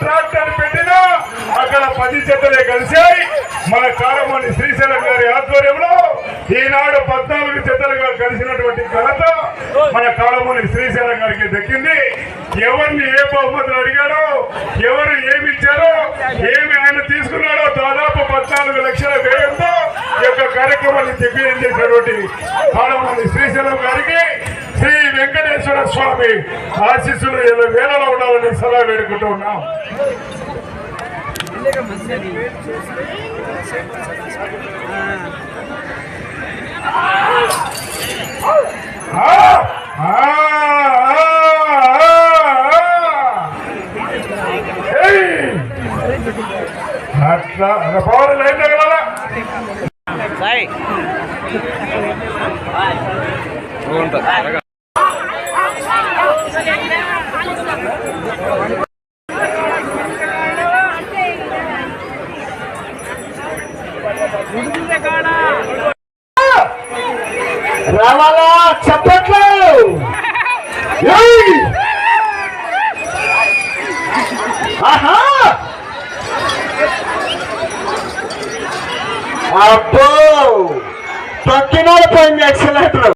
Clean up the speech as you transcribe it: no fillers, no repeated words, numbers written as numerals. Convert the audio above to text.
Tractor పెట్టినా అక్కడ 10 జతలే కలిశాయి. మన కాలమని శ్రీశైలం గారి ఆధ్వర్యంలో ఈనాడు 14 జతలుగా కలిసినటువంటి ఘనత మన కాలమని శ్రీశైలం గారికి దక్కింది. ఎవరిని ఏ బహుమతులు అడిగాడో, ఎవరు ఏమి ఇచ్చారో, ఏమి ఆయన తీసుకున్నాడో దాదాపు 14 లక్షల వ్యయంతో ఈ యొక్క కార్యక్రమాన్ని దిగ్విజయం చేసినటువంటి కాలమని శ్రీశైలం గారికి శ్రీ వెంకటేశ్వర స్వామి ఆశీస్సులు వేలలో ఉండాలని సలహా వేడుకుంటూ ఉన్నాం. అట్లా పవర్ లైన్ తగలాలా రావాలా చెప్పట్లు అబ్బో తొక్కినాడు పోయింది ఎక్సలెంటర్.